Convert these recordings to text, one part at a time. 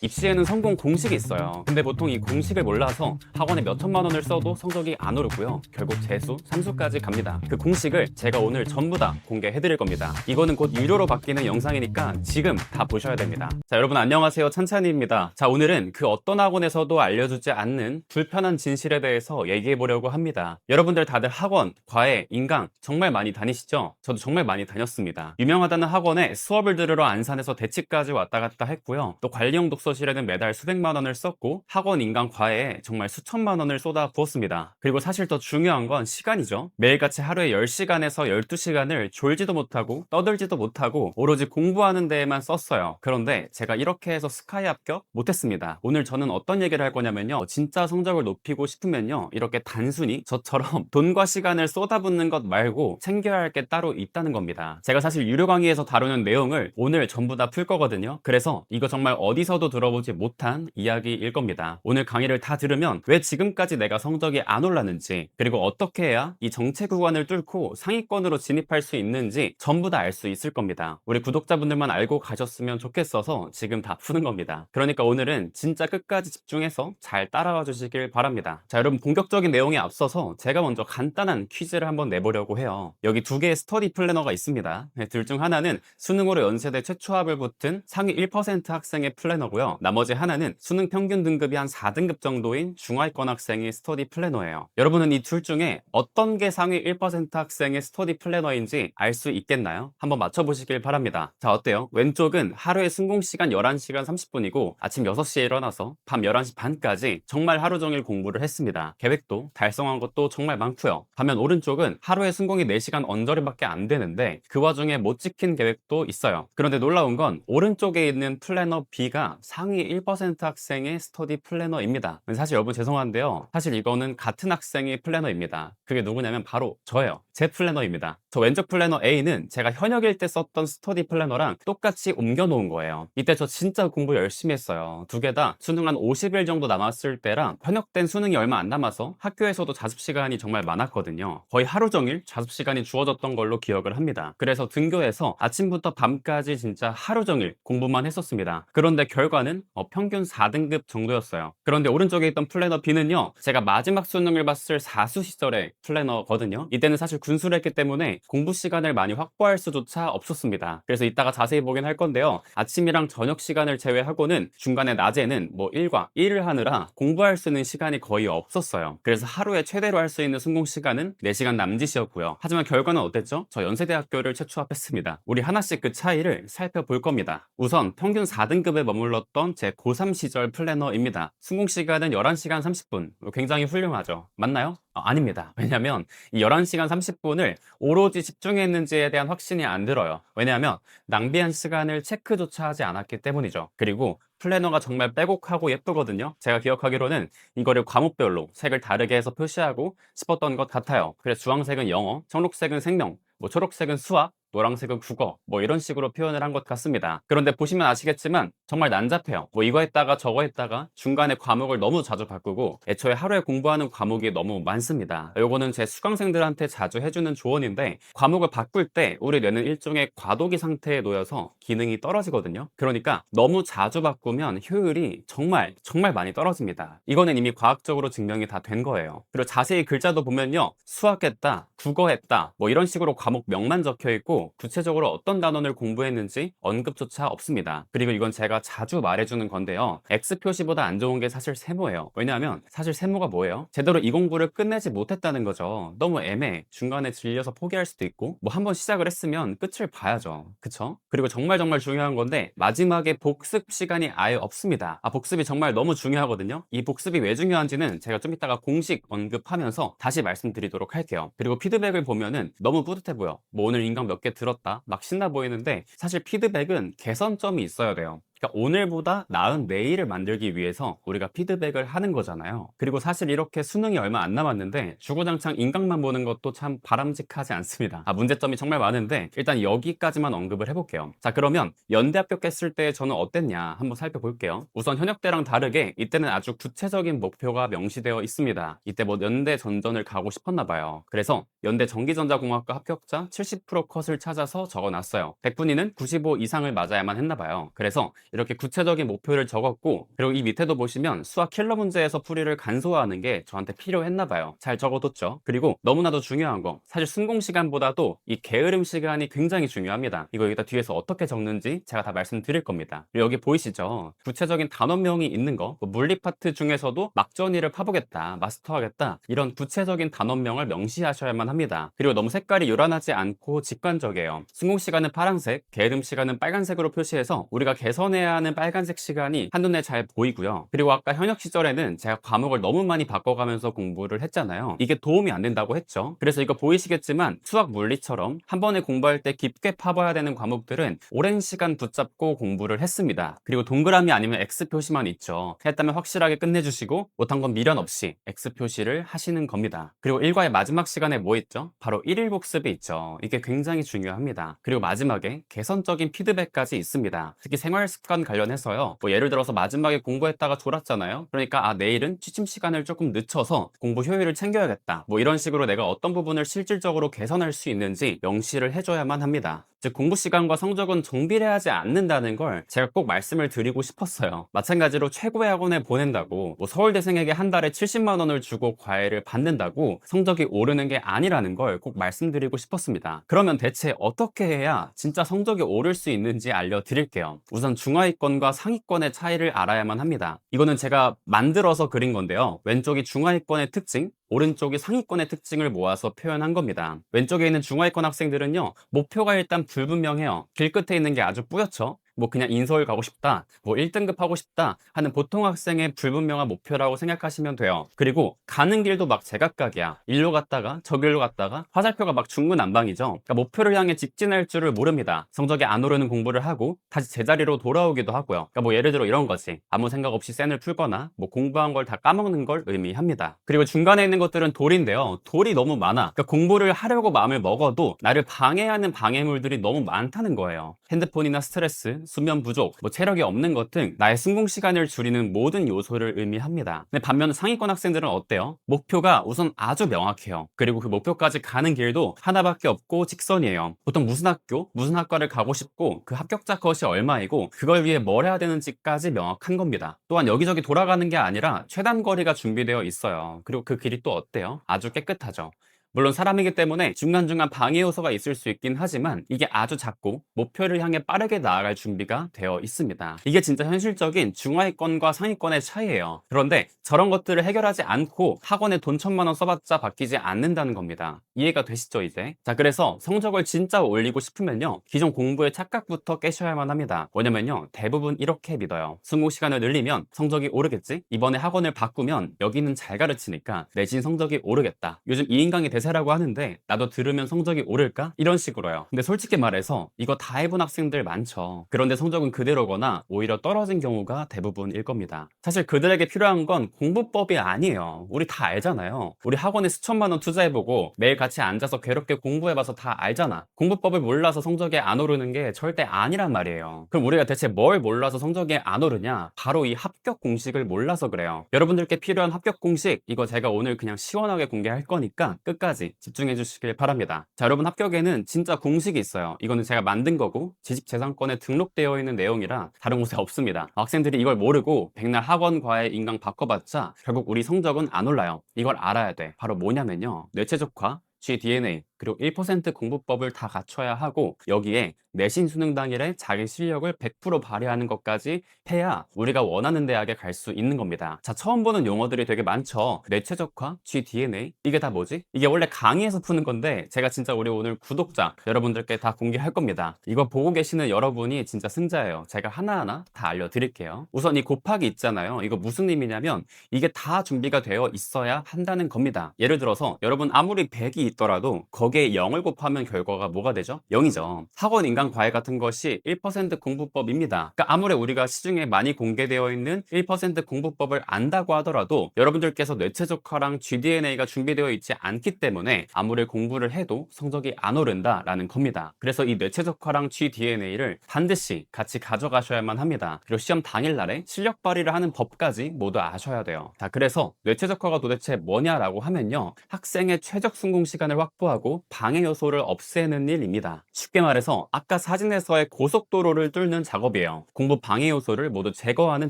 입시에는 성공 공식이 있어요. 근데 보통 이 공식을 몰라서 학원에 몇 천만 원을 써도 성적이 안 오르고요. 결국 재수, 삼수까지 갑니다. 그 공식을 제가 오늘 전부 다 공개해 드릴 겁니다. 이거는 곧 유료로 바뀌는 영상이니까 지금 다 보셔야 됩니다. 자, 여러분 안녕하세요. 찬찬이입니다. 자, 오늘은 그 어떤 학원에서도 알려주지 않는 불편한 진실에 대해서 얘기해 보려고 합니다. 여러분들 다들 학원, 과외, 인강 정말 많이 다니시죠? 저도 정말 많이 다녔습니다. 유명하다는 학원에 수업을 들으러 안산에서 대치까지 왔다 갔다 했고요. 또 관리용 독서실에는 매달 수백만 원을 썼고 학원 인강 과외에 정말 수천만 원을 쏟아 부었습니다. 그리고 사실 더 중요한 건 시간이죠. 매일같이 하루에 10시간에서 12시간을 졸지도 못하고 떠들지도 못하고 오로지 공부하는 데에만 썼어요. 그런데 제가 이렇게 해서 스카이 합격 못했습니다. 오늘 저는 어떤 얘기를 할 거냐면요, 진짜 성적을 높이고 싶으면요, 이렇게 단순히 저처럼 돈과 시간을 쏟아붓는 것 말고 챙겨야 할 게 따로 있다는 겁니다. 제가 사실 유료 강의에서 다루는 내용을 오늘 전부 다 풀 거거든요. 그래서 이거 정말 어디서도 들어보지 못한 이야기일 겁니다. 오늘 강의를 다 들으면 왜 지금까지 내가 성적이 안 올랐는지, 그리고 어떻게 해야 이 정체 구간을 뚫고 상위권으로 진입할 수 있는지 전부 다 알 수 있을 겁니다. 우리 구독자분들만 알고 가셨으면 좋겠어서 지금 다 푸는 겁니다. 그러니까 오늘은 진짜 끝까지 집중해서 잘 따라와 주시길 바랍니다. 자, 여러분, 본격적인 내용에 앞서서 제가 먼저 간단한 퀴즈를 한번 내보려고 해요. 여기 두 개의 스터디 플래너가 있습니다. 둘 중 하나는 수능으로 연세대 최초 합을 붙은 상위 1% 학생의 플래너고요. 나머지 하나는 수능 평균 등급이 한 4등급 정도인 중하위권 학생의 스터디 플래너예요. 여러분은 이 둘 중에 어떤 게 상위 1% 학생의 스터디 플래너인지 알 수 있겠나요? 한번 맞춰보시길 바랍니다. 자, 어때요? 왼쪽은 하루에 순공 시간 11시간 30분이고 아침 6시에 일어나서 밤 11시 반까지 정말 하루 종일 공부를 했습니다. 계획도 달성한 것도 정말 많고요. 반면 오른쪽은 하루에 순공이 4시간 언저리밖에 안 되는데 그 와중에 못 지킨 계획도 있어요. 그런데 놀라운 건 오른쪽에 있는 플래너 B가 상위 1% 학생의 스터디 플래너입니다. 사실 여러분 죄송한데요, 사실 이거는 같은 학생의 플래너입니다. 그게 누구냐면 바로 저예요. 제 플래너입니다. 저 왼쪽 플래너 A는 제가 현역일 때 썼던 스터디 플래너랑 똑같이 옮겨 놓은 거예요. 이때 저 진짜 공부 열심히 했어요. 두 개 다 수능 한 50일 정도 남았을 때랑 현역 땐 수능이 얼마 안 남아서 학교에서도 자습 시간이 정말 많았거든요. 거의 하루 종일 자습 시간이 주어졌던 걸로 기억을 합니다. 그래서 등교해서 아침부터 밤까지 진짜 하루 종일 공부만 했었습니다. 그런데 결과는 평균 4등급 정도였어요. 그런데 오른쪽에 있던 플래너 B는요, 제가 마지막 수능을 봤을 4수 시절의 플래너거든요. 이때는 사실 군수를 했기 때문에 공부 시간을 많이 확보할 수조차 없었습니다. 그래서 이따가 자세히 보긴 할 건데요, 아침이랑 저녁 시간을 제외하고는 중간에 낮에는 일과 일을 하느라 공부할 수 있는 시간이 거의 없었어요. 그래서 하루에 최대로 할 수 있는 순공 시간은 4시간 남짓이었고요. 하지만 결과는 어땠죠? 저 연세대학교를 최초 합했습니다. 우리 하나씩 그 차이를 살펴볼 겁니다. 우선 평균 4등급에 머물렀던 제 고3 시절 플래너입니다. 순공 시간은 11시간 30분. 굉장히 훌륭하죠. 맞나요? 아닙니다. 왜냐면 이 11시간 30분을 오로지 집중했는지에 대한 확신이 안 들어요. 왜냐하면 낭비한 시간을 체크조차 하지 않았기 때문이죠. 그리고 플래너가 정말 빼곡하고 예쁘거든요. 제가 기억하기로는 이거를 과목별로 색을 다르게 해서 표시하고 싶었던 것 같아요. 그래서 주황색은 영어, 청록색은 생명, 초록색은 수학, 노란색은 국어, 이런 식으로 표현을 한 것 같습니다. 그런데 보시면 아시겠지만 정말 난잡해요. 이거 했다가 저거 했다가 중간에 과목을 너무 자주 바꾸고 애초에 하루에 공부하는 과목이 너무 많습니다. 요거는 제 수강생들한테 자주 해주는 조언인데, 과목을 바꿀 때 우리 뇌는 일종의 과도기 상태에 놓여서 기능이 떨어지거든요. 그러니까 너무 자주 바꾸면 효율이 정말 많이 떨어집니다. 이거는 이미 과학적으로 증명이 다 된 거예요. 그리고 자세히 글자도 보면요, 수학했다, 국어했다, 이런 식으로 과목명만 적혀 있고 구체적으로 어떤 단원을 공부했는지 언급조차 없습니다. 그리고 이건 제가 자주 말해주는 건데요, X 표시보다 안 좋은 게 사실 세모예요. 왜냐하면 사실 세모가 뭐예요? 제대로 이 공부를 끝내지 못했다는 거죠. 너무 애매해. 중간에 질려서 포기할 수도 있고, 한번 시작을 했으면 끝을 봐야죠. 그쵸? 그리고 정말 중요한 건데 마지막에 복습 시간이 아예 없습니다. 복습이 정말 너무 중요하거든요. 이 복습이 왜 중요한지는 제가 좀 이따가 공식 언급하면서 다시 말씀드리도록 할게요. 그리고 피드백을 보면은 너무 뿌듯해 보여. 오늘 인강 몇 개 들었다, 막 신나 보이는데 사실 피드백은 개선점이 있어야 돼요. 그러니까 오늘보다 나은 내일을 만들기 위해서 우리가 피드백을 하는 거잖아요. 그리고 사실 이렇게 수능이 얼마 안 남았는데 주구장창 인강만 보는 것도 참 바람직하지 않습니다. 문제점이 정말 많은데 일단 여기까지만 언급을 해볼게요. 자, 그러면 연대 합격했을 때 저는 어땠냐 한번 살펴볼게요. 우선 현역 때랑 다르게 이때는 아주 구체적인 목표가 명시되어 있습니다. 이때 연대 전전을 가고 싶었나 봐요. 그래서 연대 전기전자공학과 합격자 70% 컷을 찾아서 적어놨어요. 백분위는 95 이상을 맞아야만 했나 봐요. 그래서 이렇게 구체적인 목표를 적었고, 그리고 이 밑에도 보시면 수학 킬러 문제에서 풀이를 간소화하는 게 저한테 필요했나 봐요. 잘 적어뒀죠. 그리고 너무나도 중요한 거, 사실 순공 시간보다도 이 게으름 시간이 굉장히 중요합니다. 이거 여기다 뒤에서 어떻게 적는지 제가 다 말씀드릴 겁니다. 그리고 여기 보이시죠? 구체적인 단원명이 있는 거, 뭐 물리 파트 중에서도 막전이를 파보겠다, 마스터하겠다, 이런 구체적인 단원명을 명시하셔야만 합니다. 그리고 너무 색깔이 요란하지 않고 직관적이에요. 순공 시간은 파란색, 게으름 시간은 빨간색으로 표시해서 우리가 개선해야 하는 빨간색 시간이 한눈에 잘 보이고요. 그리고 아까 현역 시절에는 제가 과목을 너무 많이 바꿔가면서 공부를 했잖아요. 이게 도움이 안 된다고 했죠. 그래서 이거 보이시겠지만 수학 물리처럼 한 번에 공부할 때 깊게 파봐야 되는 과목들은 오랜 시간 붙잡고 공부를 했습니다. 그리고 동그라미 아니면 X 표시만 있죠. 했다면 확실하게 끝내주시고 못한 건 미련 없이 X 표시를 하시는 겁니다. 그리고 일과의 마지막 시간에 뭐 있죠? 바로 일일 복습이 있죠. 이게 굉장히 중요합니다. 그리고 마지막에 개선적인 피드백까지 있습니다. 특히 생활 습관 관련해서요. 뭐 예를 들어서 마지막에 공부했다가 졸았잖아요. 그러니까 내일은 취침 시간을 조금 늦춰서 공부 효율을 챙겨야겠다. 뭐 이런 식으로 내가 어떤 부분을 실질적으로 개선할 수 있는지 명시를 해줘야만 합니다. 즉 공부 시간과 성적은 정비례하지 않는다는 걸 제가 꼭 말씀을 드리고 싶었어요. 마찬가지로 최고의 학원에 보낸다고 뭐 서울대생에게 한 달에 70만 원을 주고 과외를 받는다고 성적이 오르는 게 아니라는 걸 꼭 말씀드리고 싶었습니다. 그러면 대체 어떻게 해야 진짜 성적이 오를 수 있는지 알려드릴게요. 우선 중하위권과 상위권의 차이를 알아야만 합니다. 이거는 제가 만들어서 그린 건데요. 왼쪽이 중하위권의 특징, 오른쪽이 상위권의 특징을 모아서 표현한 겁니다. 왼쪽에 있는 중하위권 학생들은요, 목표가 일단 불분명해요. 길 끝에 있는 게 아주 뿌옇죠. 뭐 그냥 인서울 가고 싶다, 뭐 1등급 하고 싶다 하는 보통 학생의 불분명한 목표라고 생각하시면 돼요. 그리고 가는 길도 막 제각각이야. 일로 갔다가 저길로 갔다가 화살표가 막 중구난방이죠. 그러니까 목표를 향해 직진할 줄을 모릅니다. 성적이 안 오르는 공부를 하고 다시 제자리로 돌아오기도 하고요. 그러니까 뭐 예를 들어 이런 거지. 아무 생각 없이 센을 풀거나 뭐 공부한 걸 다 까먹는 걸 의미합니다. 그리고 중간에 있는 것들은 돌인데요. 돌이 너무 많아. 그러니까 공부를 하려고 마음을 먹어도 나를 방해하는 방해물들이 너무 많다는 거예요. 핸드폰이나 스트레스, 수면 부족, 뭐 체력이 없는 것 등 나의 순공 시간을 줄이는 모든 요소를 의미합니다. 근데 반면 상위권 학생들은 어때요? 목표가 우선 아주 명확해요. 그리고 그 목표까지 가는 길도 하나밖에 없고 직선이에요. 보통 무슨 학교, 무슨 학과를 가고 싶고 그 합격자 컷이 얼마이고 그걸 위해 뭘 해야 되는지까지 명확한 겁니다. 또한 여기저기 돌아가는 게 아니라 최단 거리가 준비되어 있어요. 그리고 그 길이 또 어때요? 아주 깨끗하죠. 물론 사람이기 때문에 중간중간 방해 요소가 있을 수 있긴 하지만 이게 아주 작고 목표를 향해 빠르게 나아갈 준비가 되어 있습니다. 이게 진짜 현실적인 중하위권과 상위권의 차이예요. 그런데 저런 것들을 해결하지 않고 학원에 돈 1,000만 원 써봤자 바뀌지 않는다는 겁니다. 이해가 되시죠 이제? 자, 그래서 성적을 진짜 올리고 싶으면요, 기존 공부의 착각부터 깨셔야만 합니다. 왜냐면요, 대부분 이렇게 믿어요. 순공 시간을 늘리면 성적이 오르겠지? 이번에 학원을 바꾸면 여기는 잘 가르치니까 내신 성적이 오르겠다. 요즘 이인강의 대세라고 하는데 나도 들으면 성적이 오를까? 이런 식으로요. 근데 솔직히 말해서 이거 다 해본 학생들 많죠. 그런데 성적은 그대로거나 오히려 떨어진 경우가 대부분일 겁니다. 사실 그들에게 필요한 건 공부법이 아니에요. 우리 다 알잖아요. 우리 학원에 수천만 원 투자해보고 매일 같이 앉아서 괴롭게 공부해봐서 다 알잖아. 공부법을 몰라서 성적이 안 오르는 게 절대 아니란 말이에요. 그럼 우리가 대체 뭘 몰라서 성적이 안 오르냐? 바로 이 합격 공식을 몰라서 그래요. 여러분들께 필요한 합격 공식, 이거 제가 오늘 그냥 시원하게 공개할 거니까 끝까지 집중해 주시길 바랍니다. 자, 여러분, 합격에는 진짜 공식이 있어요. 이거는 제가 만든 거고 지식재산권에 등록되어 있는 내용이라 다른 곳에 없습니다. 학생들이 이걸 모르고 백날 학원 과외 인강 바꿔봤자 결국 우리 성적은 안 올라요. 이걸 알아야 돼. 바로 뭐냐면요, 뇌체적화, GDNA, 그리고 1% 공부법을 다 갖춰야 하고 여기에 내신 수능 당일에 자기 실력을 100% 발휘하는 것까지 해야 우리가 원하는 대학에 갈 수 있는 겁니다. 자, 처음 보는 용어들이 되게 많죠. 뇌최적화, GDNA, 이게 다 뭐지? 이게 원래 강의에서 푸는 건데 제가 진짜 우리 오늘 구독자 여러분들께 다 공개할 겁니다. 이거 보고 계시는 여러분이 진짜 승자예요. 제가 하나하나 다 알려드릴게요. 우선 이 곱하기 있잖아요. 이거 무슨 의미냐면 이게 다 준비가 되어 있어야 한다는 겁니다. 예를 들어서 여러분 아무리 100이 있더라도 거기에 0을 곱하면 결과가 뭐가 되죠? 0이죠. 학원 인강 과외 같은 것이 1% 공부법입니다. 그러니까 아무리 우리가 시중에 많이 공개되어 있는 1% 공부법을 안다고 하더라도 여러분들께서 뇌체적화랑 GDNA가 준비되어 있지 않기 때문에 아무리 공부를 해도 성적이 안 오른다라는 겁니다. 그래서 이 뇌체적화랑 GDNA를 반드시 같이 가져가셔야만 합니다. 그리고 시험 당일날에 실력 발휘를 하는 법까지 모두 아셔야 돼요. 자, 그래서 뇌체적화가 도대체 뭐냐라고 하면요, 학생의 최적 순공 시간을 확보하고 바로 방해 요소를 없애는 일입니다. 쉽게 말해서 아까 사진에서의 고속도로를 뚫는 작업이에요. 공부 방해 요소를 모두 제거하는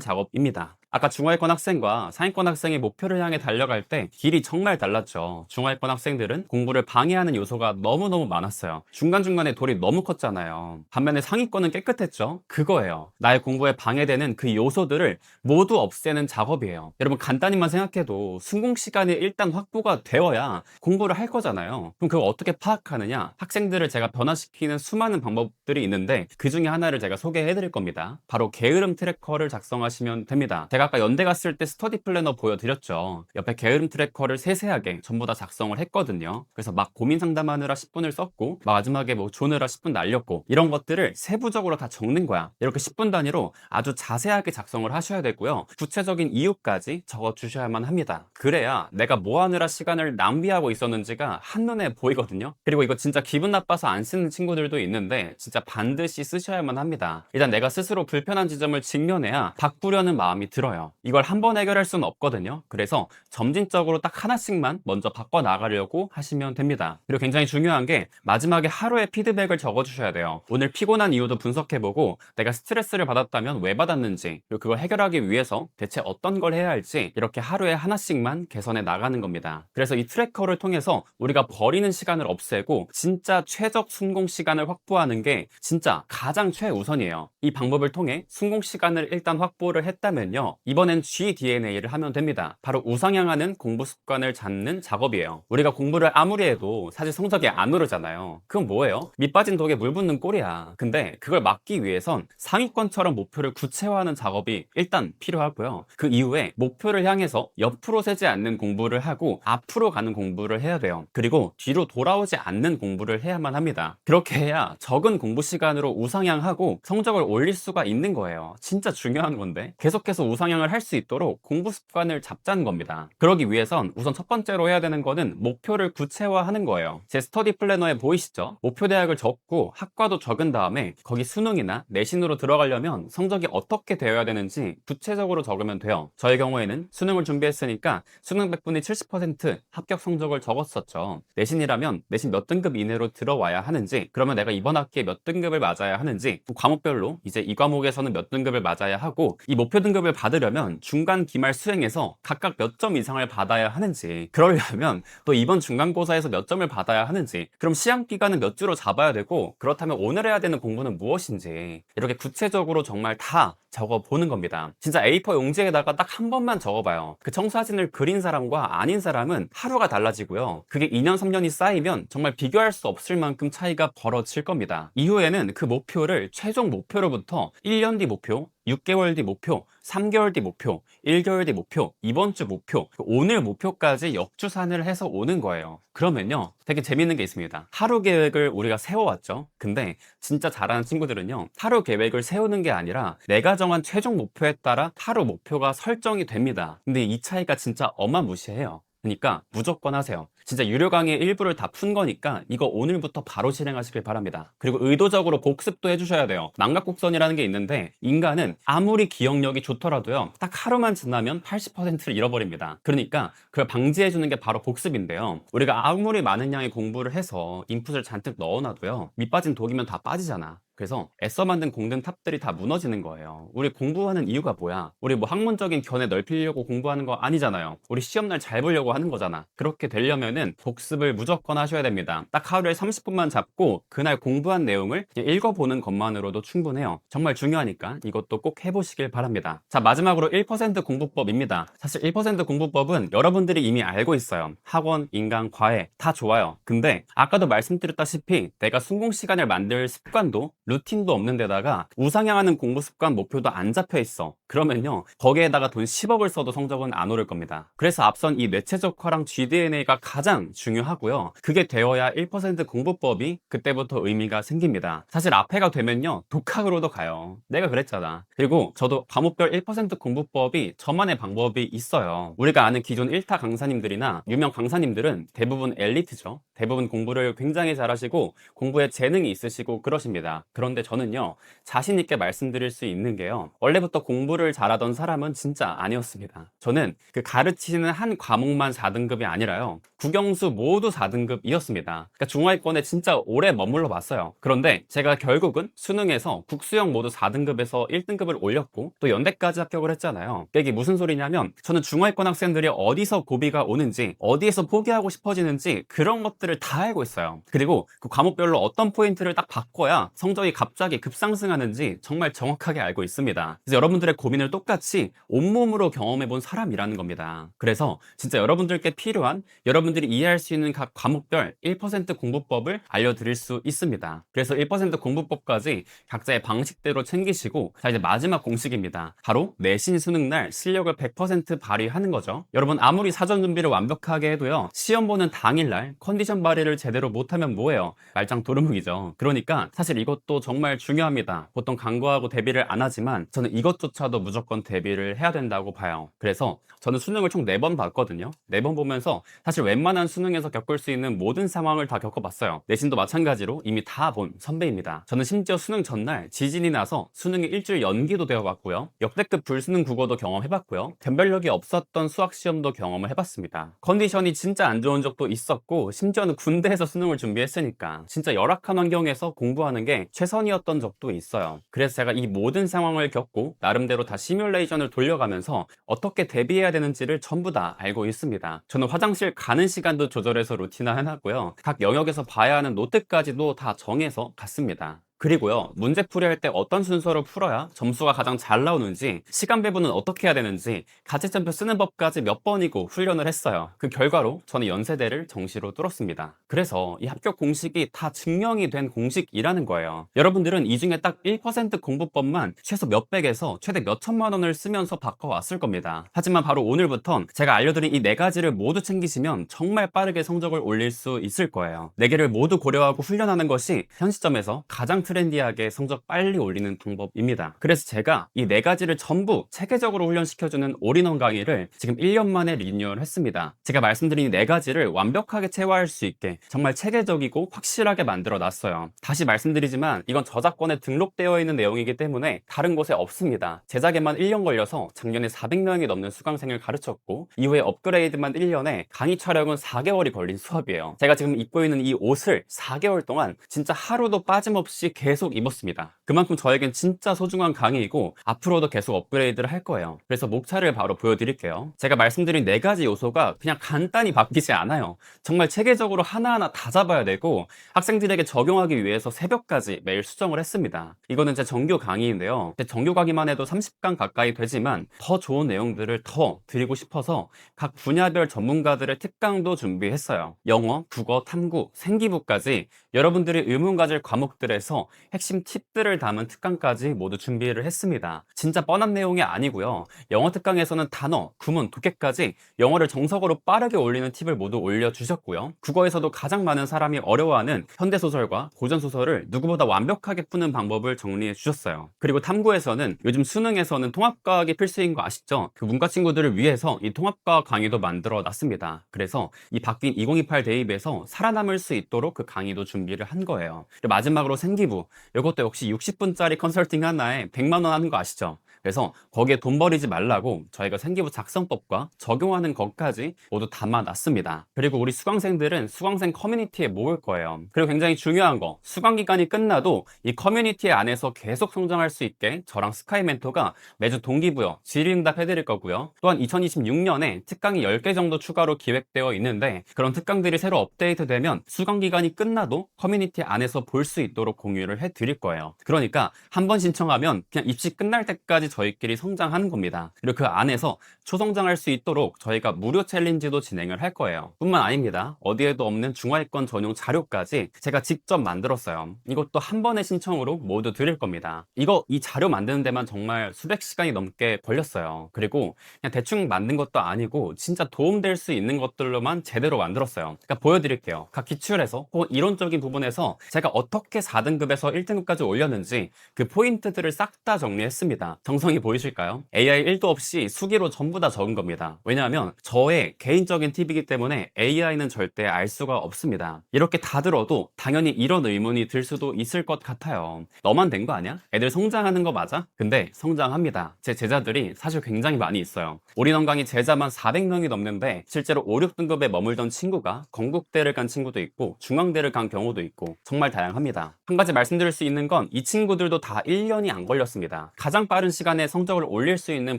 작업입니다. 아까 중하위권 학생과 상위권 학생이 목표를 향해 달려갈 때 길이 정말 달랐죠. 중하위권 학생들은 공부를 방해하는 요소가 너무너무 많았어요. 중간중간에 돌이 너무 컸잖아요. 반면에 상위권은 깨끗했죠. 그거예요. 나의 공부에 방해되는 그 요소들을 모두 없애는 작업이에요. 여러분 간단히만 생각해도 순공 시간이 일단 확보가 되어야 공부를 할 거잖아요. 그럼 그걸 어떻게 파악하느냐? 학생들을 제가 변화시키는 수많은 방법들이 있는데 그 중에 하나를 제가 소개해 드릴 겁니다. 바로 게으름 트래커를 작성하시면 됩니다. 제가 아까 연대 갔을 때 스터디 플래너 보여드렸죠. 옆에 게으름 트래커를 세세하게 전부 다 작성을 했거든요. 그래서 막 고민 상담하느라 10분을 썼고 마지막에 뭐 조느라 10분 날렸고 이런 것들을 세부적으로 다 적는 거야. 이렇게 10분 단위로 아주 자세하게 작성을 하셔야 되고요. 구체적인 이유까지 적어주셔야만 합니다. 그래야 내가 뭐 하느라 시간을 낭비하고 있었는지가 한눈에 보이거든요. 그리고 이거 진짜 기분 나빠서 안 쓰는 친구들도 있는데 진짜 반드시 쓰셔야만 합니다. 일단 내가 스스로 불편한 지점을 직면해야 바꾸려는 마음이 들어요. 이걸 한 번 해결할 수는 없거든요. 그래서 점진적으로 딱 하나씩만 먼저 바꿔 나가려고 하시면 됩니다. 그리고 굉장히 중요한 게 마지막에 하루의 피드백을 적어주셔야 돼요. 오늘 피곤한 이유도 분석해보고 내가 스트레스를 받았다면 왜 받았는지 그리고 그걸 해결하기 위해서 대체 어떤 걸 해야 할지 이렇게 하루에 하나씩만 개선해 나가는 겁니다. 그래서 이 트래커를 통해서 우리가 버리는 시간을 없애고 진짜 최적 순공 시간을 확보하는 게 진짜 가장 최우선이에요. 이 방법을 통해 순공 시간을 일단 확보를 했다면요. 이번엔 GDNA를 하면 됩니다. 바로 우상향하는 공부 습관을 잡는 작업이에요. 우리가 공부를 아무리 해도 사실 성적이 안 오르잖아요. 그건 뭐예요? 밑 빠진 독에 물 붓는 꼴이야. 근데 그걸 막기 위해선 상위권처럼 목표를 구체화하는 작업이 일단 필요하고요. 그 이후에 목표를 향해서 옆으로 새지 않는 공부를 하고 앞으로 가는 공부를 해야 돼요. 그리고 뒤로 돌아오지 않는 공부를 해야만 합니다. 그렇게 해야 적은 공부 시간으로 우상향하고 성적을 올릴 수가 있는 거예요. 진짜 중요한 건데 계속해서 우상향을 할 수 있도록 공부 습관을 잡자는 겁니다. 그러기 위해선 우선 첫 번째로 해야 되는 거는 목표를 구체화하는 거예요. 제 스터디 플래너에 보이시죠? 목표 대학을 적고 학과도 적은 다음에 거기 수능이나 내신으로 들어가려면 성적이 어떻게 되어야 되는지 구체적으로 적으면 돼요. 저의 경우에는 수능을 준비했으니까 수능 100분의 70% 합격 성적을 적었었죠. 내신이라면 내신 몇 등급 이내로 들어와야 하는지, 그러면 내가 이번 학기에 몇 등급을 맞아야 하는지, 과목별로 이제 이 과목에서는 몇 등급을 맞아야 하고 이 목표 등급을 받으려면 중간 기말 수행에서 각각 몇 점 이상을 받아야 하는지, 그러려면 또 이번 중간고사에서 몇 점을 받아야 하는지, 그럼 시험 기간은 몇 주로 잡아야 되고, 그렇다면 오늘 해야 되는 공부는 무엇인지 이렇게 구체적으로 정말 다 적어보는 겁니다. 진짜 A4 용지에다가 딱 한 번만 적어봐요. 그 청사진을 그린 사람과 아닌 사람은 하루가 달라지고요. 그게 2년 3년이 쌓이면 정말 비교할 수 없을 만큼 차이가 벌어질 겁니다. 이후에는 그 목표를 최종 목표로부터 1년 뒤 목표, 6개월 뒤 목표, 3개월 뒤 목표, 1개월 뒤 목표, 이번 주 목표, 오늘 목표까지 역주산을 해서 오는 거예요. 그러면요, 되게 재밌는 게 있습니다. 하루 계획을 우리가 세워왔죠. 근데 진짜 잘하는 친구들은요, 하루 계획을 세우는 게 아니라 내가 정한 최종 목표에 따라 하루 목표가 설정이 됩니다. 근데 이 차이가 진짜 어마무시해요. 그러니까 무조건 하세요. 진짜 유료 강의의 일부를 다 푼 거니까 이거 오늘부터 바로 실행하시길 바랍니다. 그리고 의도적으로 복습도 해주셔야 돼요. 망각곡선이라는 게 있는데 인간은 아무리 기억력이 좋더라도요, 딱 하루만 지나면 80%를 잃어버립니다. 그러니까 그걸 방지해주는 게 바로 복습인데요. 우리가 아무리 많은 양의 공부를 해서 인풋을 잔뜩 넣어놔도요, 밑 빠진 독이면 다 빠지잖아. 그래서 애써 만든 공든 탑들이 다 무너지는 거예요. 우리 공부하는 이유가 뭐야? 우리 뭐 학문적인 견해 넓히려고 공부하는 거 아니잖아요. 우리 시험날 잘 보려고 하는 거잖아. 그렇게 되려면은 복습을 무조건 하셔야 됩니다. 딱 하루에 30분만 잡고 그날 공부한 내용을 그냥 읽어보는 것만으로도 충분해요. 정말 중요하니까 이것도 꼭 해보시길 바랍니다. 자, 마지막으로 1% 공부법입니다. 사실 1% 공부법은 여러분들이 이미 알고 있어요. 학원, 인강, 과외 다 좋아요. 근데 아까도 말씀드렸다시피 내가 순공 시간을 만들 습관도 루틴도 없는 데다가 우상향하는 공부 습관 목표도 안 잡혀 있어. 그러면요, 거기에다가 돈 10억을 써도 성적은 안 오를 겁니다. 그래서 앞선 이 뇌체적화랑 GDNA가 가장 중요하고요. 그게 되어야 1% 공부법이 그때부터 의미가 생깁니다. 사실 앞에가 되면요, 독학으로도 가요. 내가 그랬잖아. 그리고 저도 과목별 1% 공부법이 저만의 방법이 있어요. 우리가 아는 기존 1타 강사님들이나 유명 강사님들은 대부분 엘리트죠. 대부분 공부를 굉장히 잘하시고 공부에 재능이 있으시고 그러십니다. 그런데 저는요, 자신 있게 말씀드릴 수 있는 게요, 원래부터 공부를 잘하던 사람은 진짜 아니었습니다. 저는 그 가르치는 한 과목만 4등급이 아니라요, 국영수 모두 4등급이었습니다. 그러니까 중하위권에 진짜 오래 머물러 봤어요. 그런데 제가 결국은 수능에서 국수영 모두 4등급에서 1등급을 올렸고 또 연대까지 합격을 했잖아요. 이게 무슨 소리냐면, 저는 중하위권 학생들이 어디서 고비가 오는지, 어디에서 포기하고 싶어지는지 그런 것들을 다 알고 있어요. 그리고 그 과목별로 어떤 포인트를 딱 바꿔야 성적이 갑자기 급상승하는지 정말 정확하게 알고 있습니다. 그래서 여러분들의 고민을 똑같이 온몸으로 경험해본 사람이라는 겁니다. 그래서 진짜 여러분들께 필요한, 여러분들이 이해할 수 있는 각 과목별 1% 공부법을 알려드릴 수 있습니다. 그래서 1% 공부법까지 각자의 방식대로 챙기시고, 자, 이제 마지막 공식입니다. 바로 내신 수능날 실력을 100% 발휘하는 거죠. 여러분, 아무리 사전 준비를 완벽하게 해도요, 시험 보는 당일날 컨디션 발휘를 제대로 못하면 뭐예요? 말짱 도루묵이죠. 그러니까 사실 이것도 정말 중요합니다. 보통 간과하고 대비를 안 하지만 저는 이것조차도 무조건 대비를 해야 된다고 봐요. 그래서 저는 수능을 총 4번 봤거든요. 4번 보면서 사실 웬만한 수능에서 겪을 수 있는 모든 상황을 다 겪어봤어요. 내신도 마찬가지로 이미 다 본 선배입니다. 저는 심지어 수능 전날 지진이 나서 수능이 일주일 연기도 되어봤고요, 역대급 불수능 국어도 경험해봤고요, 변별력이 없었던 수학 시험도 경험을 해봤습니다. 컨디션이 진짜 안 좋은 적도 있었고, 심지어는 군대에서 수능을 준비했으니까 진짜 열악한 환경에서 공부하는 게 최선이었던 적도 있어요. 그래서 제가 이 모든 상황을 겪고 나름대로 다 시뮬레이션을 돌려가면서 어떻게 대비해야 되는지를 전부 다 알고 있습니다. 저는 화장실 가는 시간도 조절해서 루틴화 해놨고요, 각 영역에서 봐야 하는 노트까지도 다 정해서 갔습니다. 그리고요, 문제 풀이할 때 어떤 순서로 풀어야 점수가 가장 잘 나오는지, 시간 배분은 어떻게 해야 되는지, 가채점표 쓰는 법까지 몇 번이고 훈련을 했어요. 그 결과로 저는 연세대를 정시로 뚫었습니다. 그래서 이 합격 공식이 다 증명이 된 공식이라는 거예요. 여러분들은 이 중에 딱 1% 공부법만 최소 몇백에서 최대 몇천만 원을 쓰면서 바꿔왔을 겁니다. 하지만 바로 오늘부턴 제가 알려드린 이 4가지를 모두 챙기시면 정말 빠르게 성적을 올릴 수 있을 거예요. 4개를 모두 고려하고 훈련하는 것이 현 시점에서 가장 트렌디하게 성적 빨리 올리는 방법입니다. 그래서 제가 이 4가지를 전부 체계적으로 훈련시켜주는 올인원 강의를 지금 1년 만에 리뉴얼 했습니다. 제가 말씀드린 이 4가지를 완벽하게 체화할 수 있게 정말 체계적이고 확실하게 만들어 놨어요. 다시 말씀드리지만 이건 저작권에 등록되어 있는 내용이기 때문에 다른 곳에 없습니다. 제작에만 1년 걸려서 작년에 400명이 넘는 수강생을 가르쳤고, 이후에 업그레이드만 1년에 강의 촬영은 4개월이 걸린 수업이에요. 제가 지금 입고 있는 이 옷을 4개월 동안 진짜 하루도 빠짐없이 계속 입었습니다. 그만큼 저에겐 진짜 소중한 강의이고 앞으로도 계속 업그레이드를 할 거예요. 그래서 목차를 바로 보여드릴게요. 제가 말씀드린 4가지 요소가 그냥 간단히 바뀌지 않아요. 정말 체계적으로 하나하나 다 잡아야 되고, 학생들에게 적용하기 위해서 새벽까지 매일 수정을 했습니다. 이거는 제 정규 강의인데요, 제 정규 강의만 해도 30강 가까이 되지만 더 좋은 내용들을 더 드리고 싶어서 각 분야별 전문가들의 특강도 준비했어요. 영어, 국어, 탐구, 생기부까지 여러분들이 의문 가질 과목들에서 핵심 팁들을 담은 특강까지 모두 준비를 했습니다. 진짜 뻔한 내용이 아니고요, 영어 특강에서는 단어, 구문, 독해까지 영어를 정석으로 빠르게 올리는 팁을 모두 올려주셨고요, 국어에서도 가장 많은 사람이 어려워하는 현대소설과 고전소설을 누구보다 완벽하게 푸는 방법을 정리해 주셨어요. 그리고 탐구에서는 요즘 수능에서는 통합과학이 필수인 거 아시죠? 그 문과 친구들을 위해서 이 통합과학 강의도 만들어 놨습니다. 그래서 이 바뀐 2028 대입에서 살아남을 수 있도록 그 강의도 준비를 한 거예요. 그리고 마지막으로 생기부, 이것도 역시 60분짜리 컨설팅 하나에 100만 원 하는 거 아시죠? 그래서 거기에 돈 버리지 말라고 저희가 생기부 작성법과 적용하는 것까지 모두 담아놨습니다. 그리고 우리 수강생들은 수강생 커뮤니티에 모을 거예요. 그리고 굉장히 중요한 거, 수강 기간이 끝나도 이 커뮤니티 안에서 계속 성장할 수 있게 저랑 스카이 멘토가 매주 동기부여, 질의응답 해드릴 거고요. 또한 2026년에 특강이 10개 정도 추가로 기획되어 있는데, 그런 특강들이 새로 업데이트되면 수강 기간이 끝나도 커뮤니티 안에서 볼 수 있도록 공유를 해드릴 거예요. 그러니까 한 번 신청하면 그냥 입시 끝날 때까지 저희끼리 성장하는 겁니다. 그리고 그 안에서 초성장할 수 있도록 저희가 무료 챌린지도 진행을 할 거예요. 뿐만 아닙니다, 어디에도 없는 중하위권 전용 자료까지 제가 직접 만들었어요. 이것도 한 번의 신청으로 모두 드릴 겁니다. 이 자료 만드는 데만 정말 수백 시간이 넘게 걸렸어요. 그리고 그냥 대충 만든 것도 아니고 진짜 도움될 수 있는 것들로만 제대로 만들었어요. 그러니까 보여드릴게요. 각 기출에서 혹은 이론적인 부분에서 제가 어떻게 4등급에서 1등급까지 올렸는지 그 포인트들을 싹 다 정리했습니다. 정성이 보이실까요? AI 1도 없이 수기로 전부 다 적은 겁니다. 왜냐하면 저의 개인적인 팁이기 때문에 AI는 절대 알 수가 없습니다. 이렇게 다 들어도 당연히 이런 의문이 들 수도 있을 것 같아요. 너만 된 거 아니야? 애들 성장하는 거 맞아? 근데 성장합니다. 제 제자들이 사실 굉장히 많이 있어요. 올인원 강의 제자만 400명이 넘는데 실제로 5, 6등급에 머물던 친구가 건국대를 간 친구도 있고 중앙대를 간 경우도 있고 정말 다양합니다. 한 가지 말씀드릴 수 있는 건 이 친구들도 다 1년이 안 걸렸습니다. 가장 빠른 시간에 성적을 올릴 수 있는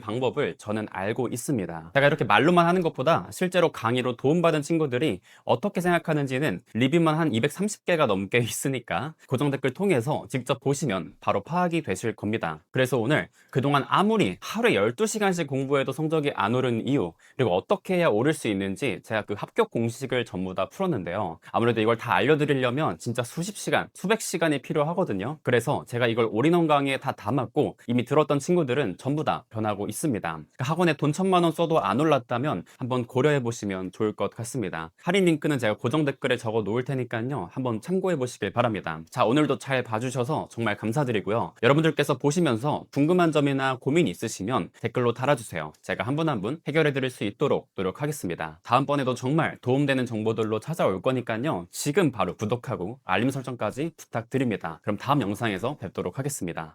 방법을 저는 알고 있습니다. 제가 이렇게 말로만 하는 것보다 실제로 강의로 도움받은 친구들이 어떻게 생각하는지는 리뷰만 한 230개가 넘게 있으니까 고정 댓글 통해서 직접 보시면 바로 파악이 되실 겁니다. 그래서 오늘 그동안 아무리 하루에 12시간씩 공부해도 성적이 안 오른 이유, 그리고 어떻게 해야 오를 수 있는지 제가 그 합격 공식을 전부 다 풀었는데요. 아무래도 이걸 다 알려드리려면 진짜 수십 시간, 수백 시간이 필요하거든요. 그래서 제가 이걸 올인원 강의에 다 담았고 이미 들었던 친구들은 전부 다 변하고 있습니다. 그러니까 학원에 돈 1,000만 원 써도 안 올랐다면 한번 고려해 보시면 좋을 것 같습니다. 할인 링크는 제가 고정 댓글에 적어 놓을 테니까요. 한번 참고해 보시길 바랍니다. 자, 오늘도 잘 봐주셔서 정말 감사드리고요. 여러분들께서 보시면서 궁금한 점이나 고민 있으시면 댓글로 달아주세요. 제가 한 분 한 분 해결해 드릴 수 있도록 노력하겠습니다. 다음번에도 정말 도움되는 정보들로 찾아올 거니까요. 지금 바로 구독하고 알림 설정까지 부탁드립니다. 그럼 다음 영상에서 뵙도록 하겠습니다.